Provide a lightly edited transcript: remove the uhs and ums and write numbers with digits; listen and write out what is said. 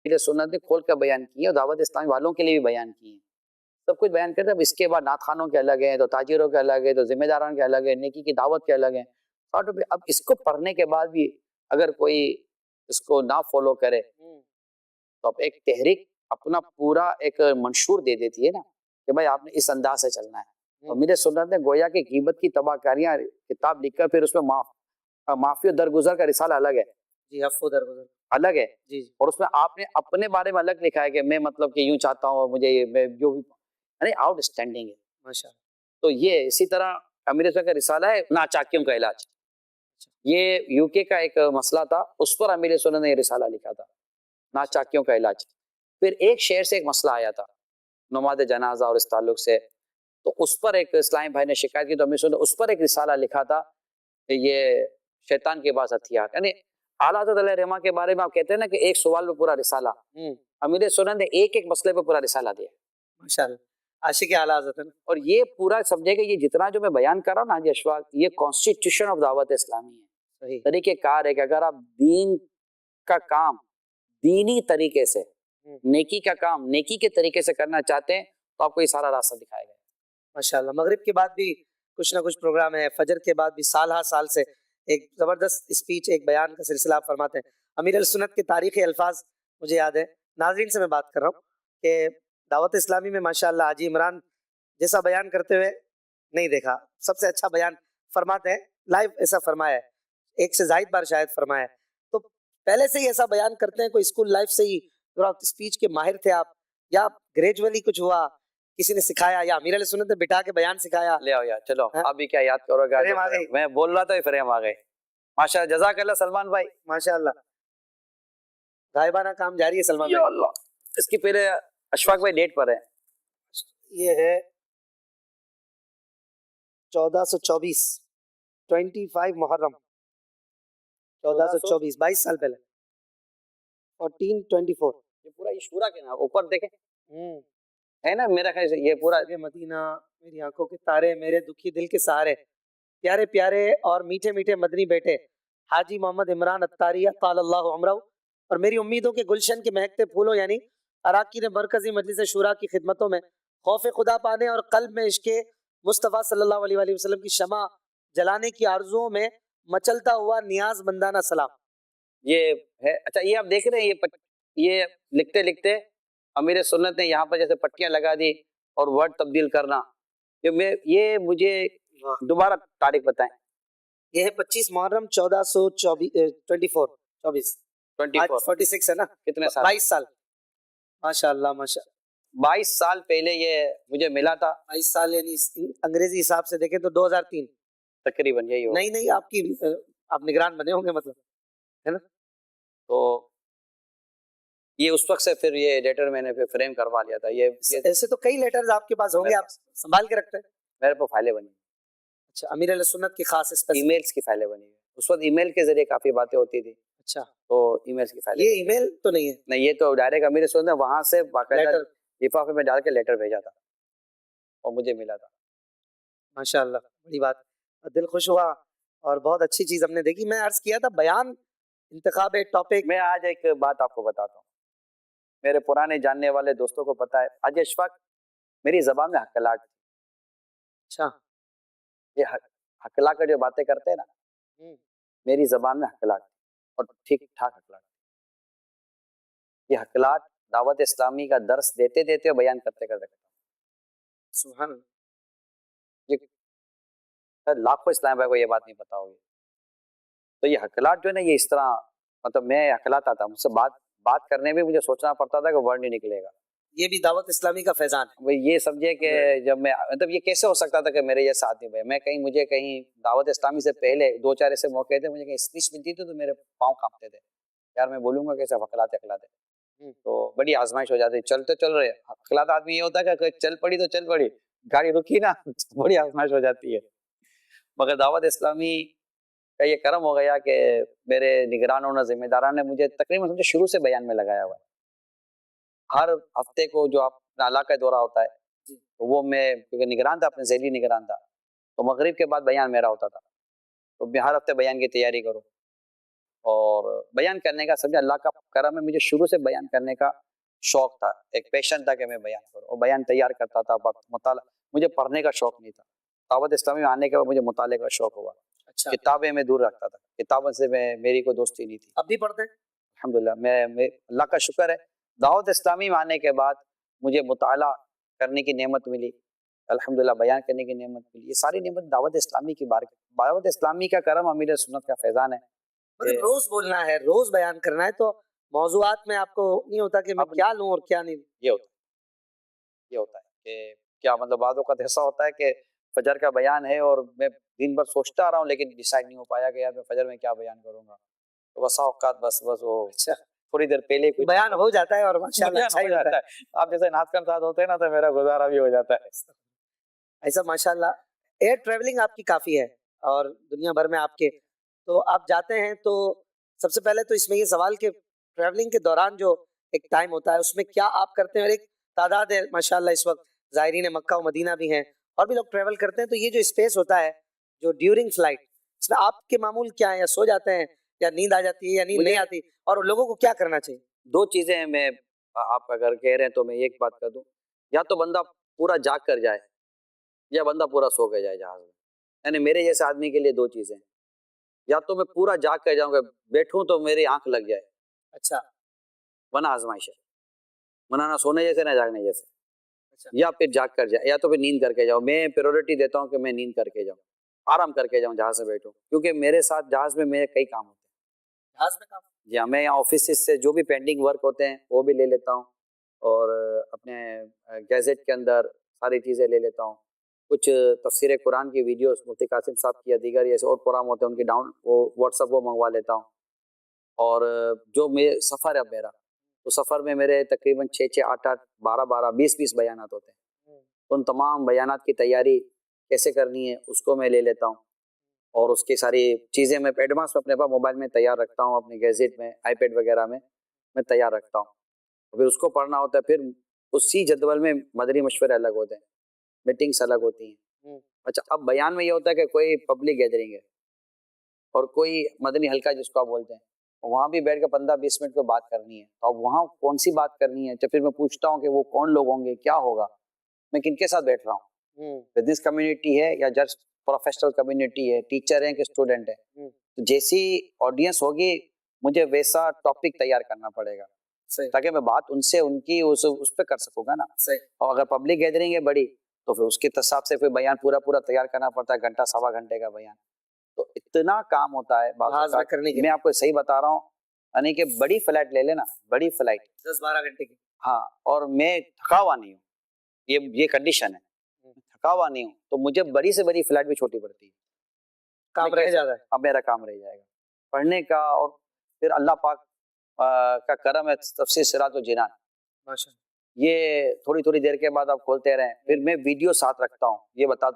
अहले सुन्नत ने खोल कर बयान किए और दावत इस्लामी वालों के लिए भी बयान किए हैं, सब कुछ बयान करते हैं। अब इसके बाद नात खानों के अलग हैं, तो ताजिरों के अलग है, तो जिम्मेदारान के अलग है, नेकी की दावत के अलग हैं। अब इसको पढ़ने के बाद भी अगर कोई इसको ना फॉलो करे तो अब एक तहरीक अपना पूरा एक मंशूर दे देती है ना कि भाई आपने इस अंदाज से चलना है। और मेरे सुन्नत ने गोया कि गीबत की तबाहकारियां किताब लिखकर फिर उसमें माफी और दरगुजर का रिसाला अलग है जी, अफ़्फ़ो दरगुजर अलग है जी जी। और उसमें आपने अपने बारे में अलग लिखा है कि मैं मतलब कि यूं चाहता हूँ, मुझे ये मैं जो भी, अरे आउटस्टैंडिंग है माशाअल्लाह। तो ये इसी तरह अमीर का रिसाला है नाचाकियों का इलाज, ये यूके का एक मसला था, उस पर अमीर सुन्नत ने रिसाला लिखा था, नाचाकियों का इलाज। फिर एक शेर से एक मसला आया था नमाज जनाजा और इस ताल्लुक से, तो उस पर एक इस्लामी भाई ने शिकायत की, तो अमीर सुन्नत उस पर एक रिसाला लिखा था, ये शैतान के पास हथियार, यानी आला हज़रत अलैहि रहमा के बारे में आप कहते हैं ना कि एक सवाल पे पूरा रिसाला, अमीर सुन्नत ने एक एक मसले पे पूरा रिसाला दिया। माशाअल्लाह, आशिक आला हज़रत है ना। और ये पूरा समझेगा, ये जितना जो मैं बयान कर रहा हूँ ना हाजी अशफाक, ये कॉन्स्टिट्यूशन ऑफ दावत इस्लामी है, सही तरीक़ेकार है कि अगर आप दीन का काम दीनी तरीके से, नेकी का काम नेकी के तरीके से करना चाहते हैं तो आपको ये सारा रास्ता दिखाएगा। माशाअल्लाह, मगरिब के बाद भी कुछ ना कुछ प्रोग्राम है, फजर के बाद भी साल हर साल से एक जबरदस्त स्पीच, एक बयान का सिलसिला आप फरमाते हैं। अमीर अल सुन्नत के तारीखी अल्फाज मुझे याद है, नाज़रीन से मैं बात कर रहा हूँ कि दावत इस्लामी में माशाअल्लाह हाजी इमरान जैसा बयान करते हुए नहीं देखा, सबसे अच्छा बयान फरमाते हैं, लाइव ऐसा फरमाया है, एक से जायद बार शायद फरमाया है। तो पहले से ही ऐसा बयान करते हैं, कोई स्कूल लाइफ से ही स्पीच के माहिर थे आप, या ग्रेजुअली कुछ हुआ, किसी ने सिखाया, या अमीर अल सुन्नत ने बिठा के बयान सिखाया? ले आओ यार, चलो हाँ? आप भी क्या याद करोगे, फ्रेम आ गई। मैं बोल रहा था फ्रेम आ गए। माशाअल्लाह, जज़ाकल्लाह सलमान भाई, माशाअल्लाह, गायबाना काम जारी है सलमान या भाई। अल्लाह। इसकी पहले अशफाक भाई डेट पर है, ये है 1424, 25 मुहर्रम 1424, 22 साल पहले, 1424। ये पूरा ये शूरा के नाम ऊपर देखें है ना, मेरा ख्याल से ये पूरा मदीना, मेरी आंखों के तारे, मेरे दुखी दिल के सहारे, प्यारे प्यारे और मीठे मीठे मदनी बेटे हाजी मोहम्मद इमरान अत्तारिया तालल्लाहु उम्रहु, और मेरी उम्मीदों के गुलशन के महकते फूलों यानी अराकीन मरकजी मजलिस शूरा की खिदमतों में खौफ खुदा पाने और कल्ब में इश्के मुस्तफ़ा सल्लल्लाहु अलैहि वसल्लम की शमा जलाने की आरजुओं में मचलता हुआ नियाज मंदाना सलाम। ये है। अच्छा, ये आप देख रहे हैं, ये लिखते लिखते अमीर सुन्नत ने यहाँ पर जैसे पट्टियां लगा दी और वर्ड तब्दील करना, ये मुझे दोबारा तारीख बताएं। ये है 25 मुहर्रम 1424, 46 है ना, कितने साल? 22 साल। माशाअल्लाह माशाअल्लाह, 22 साल पहले ये मुझे मिला था। 22 साल यानी अंग्रेजी हिसाब से देखें तो 2003 तकरीबन यही हो। नहीं आपकी आप निगरान बने होंगे मतलब, है ना। तो ये उस वक्त से फिर ये लेटर मैंने फिर फ्रेम करवा लिया था। ये ऐसे तो कई लेटर्स आपके पास होंगे, आप संभाल के रखते हैं? मेरे पर फाइलें बनी। अच्छा, अमीर अल सुन्नत की खास ईमेल्स की फाइलें बनी है, उस वक्त ईमेल के जरिए काफी बातें होती थी। अच्छा, तो ईमेल्स की फाइलें। ये ईमेल तो नहीं है? नहीं, ये तो डायरेक्ट अमीर सुन्नत ने वहां से बाकायदा लिफाफे में डाल के लेटर भेजा था और मुझे मिला था। माशाअल्लाह, बड़ी बात, दिल खुश हुआ और बहुत अच्छी चीज हमने देखी। मैं अर्ज किया था बयान इंतखाब टॉपिक। मैं आज एक बात आपको बताता हूँ, मेरे पुराने जानने वाले दोस्तों को पता है, आज अशफाक मेरी जबान में हकलाट। अच्छा, ये हकलाट जो बातें करते हैं ना, मेरी जबान में हकलाट और ठीक ठाक हकलाट। ये हकलाट दावत इस्लामी का दर्स देते देते और बयान करते करते। सुभान अल्लाह, लाखों इस्लाम भाई को ये बात नहीं पता होगी। तो ये हकलाट जो है ना, ये इस तरह, मतलब मैं हकलाता था, मुझसे बात करने में मुझे सोचना पड़ता था कि वर्ड नहीं निकलेगा। ये भी दावत इस्लामी का फैजान है। भाई ये समझे कि जब मैं, मतलब ये कैसे हो सकता था कि मेरे ये साथ नहीं भाई, मैं कहीं, मुझे कहीं दावत इस्लामी से पहले 2-4 ऐसे मौके थे, मुझे कहीं स्पीच मिलती थी तो मेरे पाँव कांपते थे, यार मैं बोलूंगा कैसे, हकलाते तो बड़ी आजमाइश हो जाती। चलते चल रहे हकलात आदमी, ये होता है कि चल पड़ी तो चल पड़ी, गाड़ी रुकी ना बड़ी आजमाइश हो जाती है। मगर दावत इस्लामी का ये करम हो गया कि मेरे निगरानों ने, जिम्मेदारान ने मुझे तकरीबन समझे शुरू से बयान में लगाया हुआ है। हर हफ्ते को जो अपना इलाका दौरा होता है, तो वो मैं, क्योंकि निगरान था, अपने ज़ैली निगरान था, तो मगरिब के बाद बयान मेरा होता था, तो मैं हर हफ्ते बयान की तैयारी करूँ। और बयान करने का समझे अल्लाह का करम है, मुझे शुरू से बयान करने का शौक था, एक पैशन था कि मैं बयान करूं और बयान तैयार करता था। मुताला मुझे पढ़ने का शौक नहीं था। दावत इस्लामी में आने के बाद मुझे मुताले का शौक हुआ। अच्छा, किताबें मैं दूर रखता था, किताबों से मेरी कोई दोस्ती नहीं थी। अब भी पढ़ते हैं? अल्हम्दुलिल्लाह मैं अल्लाह का शुक्र है, दावत इस्लामी में आने के बाद मुझे मुताला करने की नेमत मिली, अल्हम्दुलिल्लाह बयान करने की नेमत मिली। ये सारी नेमत दावत इस्लामी की दावत इस्लामी का करम, अमीर सुन्नत का फैजान है। मतलब रोज बोलना है, रोज बयान करना है, तो मौजुआत में आपको नहीं होता कि मैं अब क्या लूं और क्या नहीं लूं? ये होता है कि क्या मतलब बाज़ औक़ात ऐसा होता है कि फजर का बयान है और मैं दिन भर सोचता रहा हूँ लेकिन डिसाइड नहीं हो पाया कि यार मैं फजर में क्या बयान करूंगा। तो बसा औक़ात बस वो अच्छा, थोड़ी देर पहले कुछ बयान हो जाता है और माशाल्लाह बयान अच्छा ही हो होता जाता है। आप जैसे नात साथ होते हैं ना तो मेरा गुजारा भी हो जाता है। है। ऐसा माशाल्लाह एयर ट्रैवलिंग आपकी काफी है और दुनिया भर में आपके, तो आप जाते हैं तो सबसे पहले तो इसमें ये सवाल कि ट्रैवलिंग के दौरान जो एक टाइम होता है उसमें क्या आप करते हैं? और एक तादाद है माशाल्लाह इस वक्त ज़ायरीन मक्का और मदीना भी हैं और भी लोग ट्रैवल करते हैं, तो ये जो स्पेस होता है जो ड्यूरिंग फ्लाइट, इसमें आपके मामूल क्या है? या सो जाते हैं या नींद आ जाती है या नींद मुझे नहीं आती, और लोगों को क्या करना चाहिए? 2 चीज़ें हैं। मैं आप अगर कह रहे हैं तो मैं एक बात कर दूं, या तो बंदा पूरा जाग कर जाए या बंदा पूरा सो के जाए जहाज में। यानी मेरे जैसे आदमी के लिए 2 चीज़ें हैं, या तो मैं पूरा जाग कर जाऊंगा, बैठूं तो मेरी आंख लग जाए, अच्छा, वरना आजमाइश है, वरना ना सोने जैसे ना जागने जैसे, अच्छा, या फिर जाग कर जाए या तो फिर नींद करके जाओ। मैं प्रायोरिटी देता हूँ कि मैं नींद करके जाऊँ, आराम करके जाऊँ जहाज से बैठूं, क्योंकि मेरे साथ जहाज में मेरे कई काम होते हैं। जहाज में काम? जी हाँ, मैं यहाँ ऑफिस से जो भी पेंडिंग वर्क होते हैं वो भी ले लेता हूँ और अपने गैजेट के अंदर सारी चीज़ें ले लेता हूँ। कुछ तफसीर कुरान की वीडियोस मुफ्ती कासिम साहब की या दीगर ऐसे और प्रोग्राम होते हैं उनकी डाउन वो व्हाट्सअप वो मंगवा लेता हूँ। और जो मेरे सफ़र है मेरा, तो सफ़र में मेरे तकरीबन 6-6, 8-8, 12-12, 20-20 बयानात होते हैं। उन तमाम बयानात की तैयारी कैसे करनी है उसको मैं ले लेता हूँ और उसकी सारी चीज़ें मैं एडवांस में अपने पास मोबाइल में तैयार रखता हूँ, अपने गैजेट में, आईपैड वगैरह में मैं तैयार रखता हूँ। फिर उसको पढ़ना होता है, फिर उसी जदवल में मदनी मशवरे अलग होते हैं, मीटिंग्स अलग होती हैं। अच्छा, अब बयान में ये होता है कि कोई पब्लिक गैदरिंग है और कोई मदनी हल्का जिसको आप बोलते हैं, वहाँ भी बैठ के 15-20 मिनट को बात करनी है। तो अब वहाँ कौन सी बात करनी है, तो फिर मैं पूछता हूँ कि वो कौन लोग होंगे, क्या होगा, मैं किनके साथ बैठ रहा हूँ, बिजनेस कम्युनिटी है या जस्ट प्रोफेशनल कम्युनिटी है, टीचर है कि स्टूडेंट है। तो जैसी ऑडियंस होगी मुझे वैसा टॉपिक तैयार करना पड़ेगा सही, ताकि मैं बात उनसे उनकी उस पे कर सकूंगा ना। सही। और अगर पब्लिक गैदरिंग है बड़ी तो फिर उसके हिसाब से फिर बयान पूरा तैयार करना पड़ता है, घंटा सवा घंटे का बयान। तो इतना काम होता है जहाज में करने के मैं आपको सही बता रहा हूँ, यानी कि बड़ी फ्लाइट ले लेना, बड़ी फ्लाइट 10-12 घंटे की। हाँ, और मैं थका हुआ नहीं हूँ, ये कंडीशन है, थका हुआ नहीं हूँ तो मुझे बड़ी से बड़ी फ्लाइट भी छोटी पड़ती है। काम रह जाता है। अब मेरा काम रह जाएगा पढ़ने का। और फिर अल्लाह पाक का करम है, तफसीर सिरात जिनान, माशा ये थोड़ी थोड़ी देर के बाद आप खोलते रहें। फिर मैं वीडियो साथ रखता हूँ, ये बता दूं